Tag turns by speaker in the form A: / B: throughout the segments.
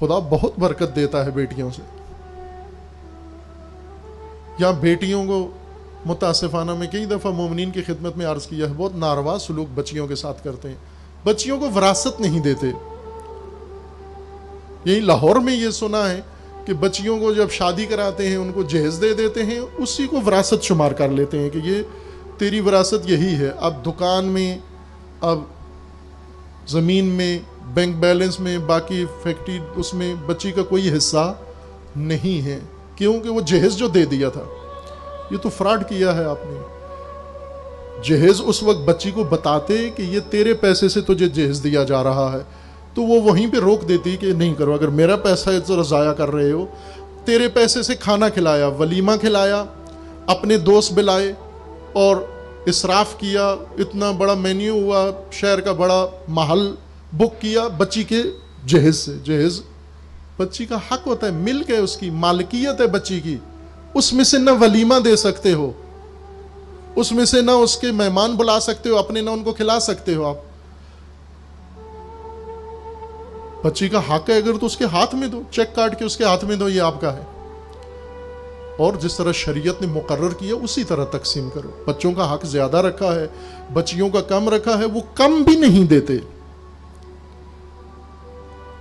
A: خدا بہت برکت دیتا ہے بیٹیوں سے. یا بیٹیوں کو متاسفانہ میں کئی دفعہ مومنین کی خدمت میں عرض کیا ہے، بہت ناروا سلوک بچیوں کے ساتھ کرتے ہیں. بچیوں کو وراثت نہیں دیتے. یہی لاہور میں یہ سنا ہے کہ بچیوں کو جب شادی کراتے ہیں ان کو جہیز دے دیتے ہیں، اسی کو وراثت شمار کر لیتے ہیں کہ یہ تیری وراثت یہی ہے. اب دکان میں، اب زمین میں، بینک بیلنس میں، باقی فیکٹری اس میں بچی کا کوئی حصہ نہیں ہے، کیونکہ وہ جہیز جو دے دیا تھا. یہ تو فراڈ کیا ہے آپ نے. جہیز اس وقت بچی کو بتاتے کہ یہ تیرے پیسے سے تجھے جہیز دیا جا رہا ہے، تو وہ وہیں پہ روک دیتی کہ نہیں کرو. اگر میرا پیسہ ذرا ضائع کر رہے ہو، تیرے پیسے سے کھانا کھلایا، ولیمہ کھلایا، اپنے دوست بلائے اور اسراف کیا، اتنا بڑا مینیو ہوا، شہر کا بڑا محل بک کیا بچی کے جہیز سے. جہیز بچی کا حق ہوتا ہے، ملک ہے، اس کی مالکیت ہے بچی کی. اس میں سے نہ ولیمہ دے سکتے ہو، اس میں سے نہ اس کے مہمان بلا سکتے ہو اپنے، نہ ان کو کھلا سکتے ہو. آپ بچی کا حق ہے، اگر تو اس کے ہاتھ میں دو، چیک کاٹ کے اس کے ہاتھ میں دو، یہ آپ کا ہے. اور جس طرح شریعت نے مقرر کیا اسی طرح تقسیم کرو. بچوں کا حق زیادہ رکھا ہے، بچیوں کا کم رکھا ہے، وہ کم بھی نہیں دیتے،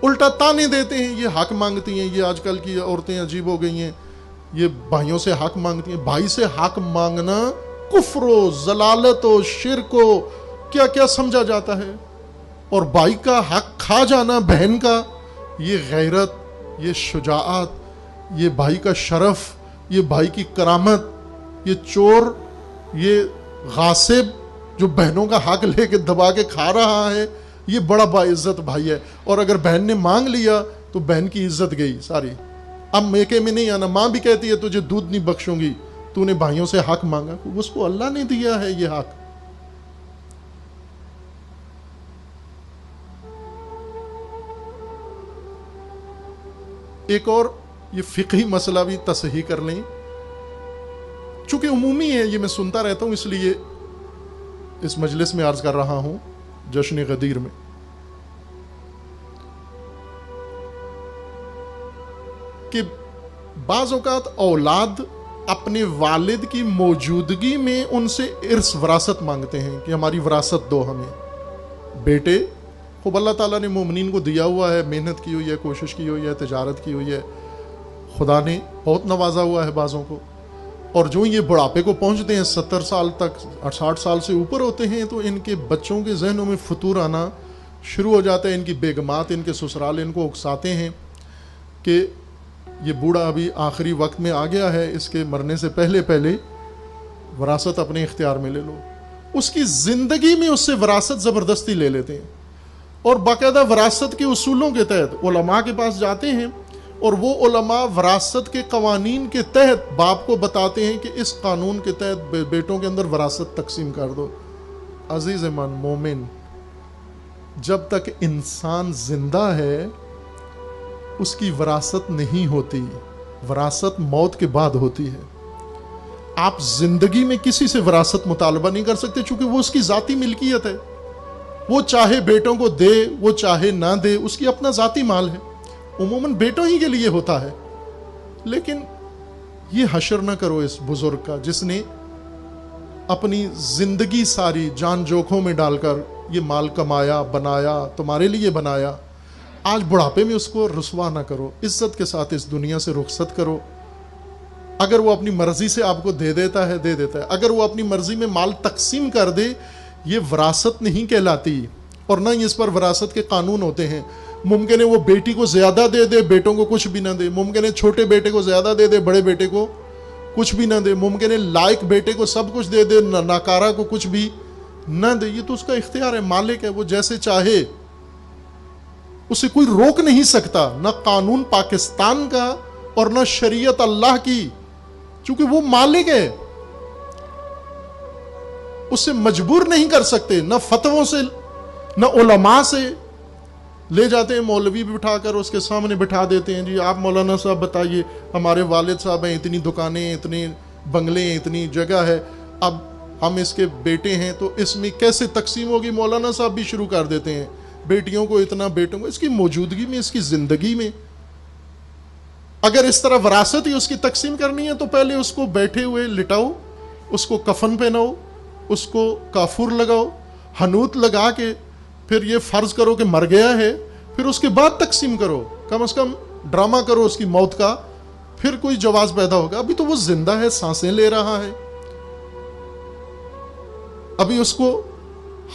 A: الٹا تانے دیتے ہیں. یہ حق مانگتی ہیں، یہ آج کل کی عورتیں عجیب ہو گئی ہیں، یہ بھائیوں سے حق مانگتی ہیں. بھائی سے حق مانگنا کفر و ضلالت و شرک و کیا کیا سمجھا جاتا ہے. اور بھائی کا حق کھا جانا بہن کا، یہ غیرت، یہ شجاعت، یہ بھائی کا شرف، یہ بھائی کی کرامت. یہ چور، یہ غاصب جو بہنوں کا حق لے کے دبا کے کھا رہا ہے، یہ بڑا باعزت بھائی ہے. اور اگر بہن نے مانگ لیا تو بہن کی عزت گئی ساری. اب میکے میں نہیں آنا. ماں بھی کہتی ہے تجھے دودھ نہیں بخشوں گی، تو نے بھائیوں سے حق مانگا. اس کو اللہ نے دیا ہے یہ حق. ایک اور یہ فقہی مسئلہ بھی تصحیح کر لیں، چونکہ عمومی ہے، یہ میں سنتا رہتا ہوں، اس لیے اس مجلس میں عرض کر رہا ہوں. جشن غدیر میں کہ بعض اوقات اولاد اپنے والد کی موجودگی میں ان سے ارث وراثت مانگتے ہیں کہ ہماری وراثت دو ہمیں. بیٹے خوب اللہ تعالیٰ نے مومنین کو دیا ہوا ہے، محنت کی ہوئی ہے، کوشش کی ہوئی ہے، تجارت کی ہوئی ہے، خدا نے بہت نوازا ہوا ہے بعضوں کو. اور جو یہ بڑھاپے کو پہنچتے ہیں، 70 سال تک، 60 سال سے اوپر ہوتے ہیں، تو ان کے بچوں کے ذہنوں میں فتور آنا شروع ہو جاتا ہے. ان کی بیگمات، ان کے سسرال ان کو اکساتے ہیں کہ یہ بوڑھا ابھی آخری وقت میں آ گیا ہے، اس کے مرنے سے پہلے پہلے وراثت اپنے اختیار میں لے لو. اس کی زندگی میں اس سے وراثت زبردستی لے لیتے ہیں، اور باقاعدہ وراثت کے اصولوں کے تحت علماء کے پاس جاتے ہیں، اور وہ علماء وراثت کے قوانین کے تحت باپ کو بتاتے ہیں کہ اس قانون کے تحت بیٹوں کے اندر وراثت تقسیم کر دو. عزیز من مومن، جب تک انسان زندہ ہے اس کی وراثت نہیں ہوتی. وراثت موت کے بعد ہوتی ہے. آپ زندگی میں کسی سے وراثت مطالبہ نہیں کر سکتے، چونکہ وہ اس کی ذاتی ملکیت ہے. وہ چاہے بیٹوں کو دے، وہ چاہے نہ دے، اس کی اپنا ذاتی مال ہے. عموماً بیٹوں ہی کے لیے ہوتا ہے. لیکن یہ حشر نہ کرو اس بزرگ کا جس نے اپنی زندگی ساری جان جوکھوں میں ڈال کر یہ مال کمایا، بنایا، تمہارے لیے بنایا. آج بڑھاپے میں اس کو رسوا نہ کرو، عزت کے ساتھ اس دنیا سے رخصت کرو. اگر وہ اپنی مرضی سے آپ کو دے دیتا ہے، دے دیتا ہے. اگر وہ اپنی مرضی میں مال تقسیم کر دے، یہ وراثت نہیں کہلاتی، اور نہ ہی اس پر وراثت کے قانون ہوتے ہیں. ممکن ہے وہ بیٹی کو زیادہ دے دے، بیٹوں کو کچھ بھی نہ دے. ممکن ہے چھوٹے بیٹے کو زیادہ دے دے، بڑے بیٹے کو کچھ بھی نہ دے. ممکن ہے لائق بیٹے کو سب کچھ دے دے، ناکارہ کو کچھ بھی نہ دے. یہ تو اس کا اختیار ہے، مالک ہے، وہ جیسے چاہے. اسے کوئی روک نہیں سکتا، نہ قانون پاکستان کا اور نہ شریعت اللہ کی، چونکہ وہ مالک ہے. اسے مجبور نہیں کر سکتے، نہ فتووں سے، نہ علماء سے. لے جاتے ہیں مولوی بٹھا کر اس کے سامنے بٹھا دیتے ہیں، جی آپ مولانا صاحب بتائیے، ہمارے والد صاحب ہیں، اتنی دکانیں، اتنے بنگلے ہیں، اتنی جگہ ہے، اب ہم اس کے بیٹے ہیں تو اس میں کیسے تقسیم ہوگی؟ مولانا صاحب بھی شروع کر دیتے ہیں، بیٹیوں کو اتنا، بیٹوں کو. اس کی موجودگی میں، اس کی زندگی میں اگر اس طرح وراثت ہی اس کی تقسیم کرنی ہے تو پہلے اس کو بیٹھے ہوئے لٹاؤ، اس کو کفن پہناؤ، اس کو کافور لگاؤ، حنوت لگا کے پھر یہ فرض کرو کہ مر گیا ہے، پھر اس کے بعد تقسیم کرو، کم از کم ڈرامہ کرو اس کی موت کا، پھر کوئی جواز پیدا ہوگا۔ ابھی تو وہ زندہ ہے، سانسیں لے رہا ہے، ابھی اس کو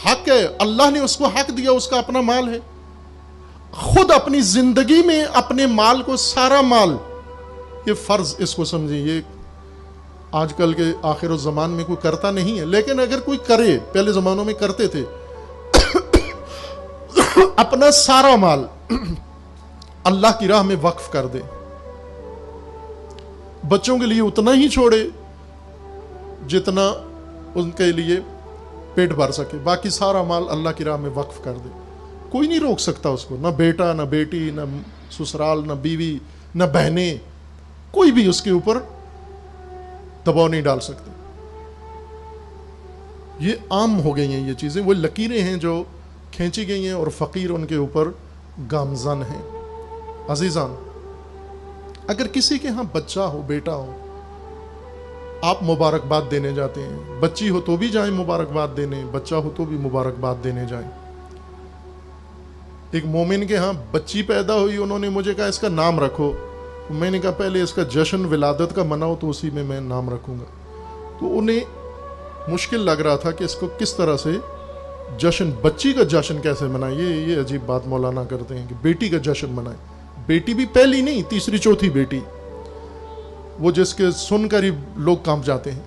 A: حق ہے، اللہ نے اس کو حق دیا، اس کا اپنا مال ہے۔ خود اپنی زندگی میں اپنے مال کو، سارا مال، یہ فرض اس کو سمجھیں، یہ آج کل کے آخر الزمان میں کوئی کرتا نہیں ہے، لیکن اگر کوئی کرے، پہلے زمانوں میں کرتے تھے، اپنا سارا مال اللہ کی راہ میں وقف کر دے، بچوں کے لیے اتنا ہی چھوڑے جتنا ان کے لیے پیٹ بھر سکے، باقی سارا مال اللہ کی راہ میں وقف کر دے۔ کوئی نہیں روک سکتا اس کو، نہ بیٹا، نہ بیٹی، نہ سسرال، نہ بیوی، نہ بہنیں، کوئی بھی اس کے اوپر دباؤ نہیں ڈال سکتے۔ یہ عام ہو گئی ہیں یہ چیزیں، وہ لکیریں ہیں جو کھینچی گئی ہیں اور فقیر ان کے اوپر گامزن ہیں۔ عزیزان، اگر کسی کے ہاں بچہ ہو، بیٹا ہو، آپ مبارکباد دینے جاتے ہیں، بچی ہو تو بھی جائیں مبارکباد دینے، بچہ ہو تو بھی مبارکباد دینے جائیں۔ ایک مومن کے ہاں بچی پیدا ہوئی، انہوں نے مجھے کہا اس کا نام رکھو، میں نے کہا پہلے اس کا جشن ولادت کا مناؤ تو اسی میں نام رکھوں گا۔ تو انہیں مشکل لگ رہا تھا کہ اس کو کس طرح سے جشن، بچی کا جشن کیسے منائیں، یہ عجیب بات مولانا کرتے ہیں کہ بیٹی کا جشن منائیں۔ بیٹی بھی پہلی نہیں، تیسری چوتھی بیٹی، وہ جس کے سن کر ہی لوگ کانپ جاتے ہیں۔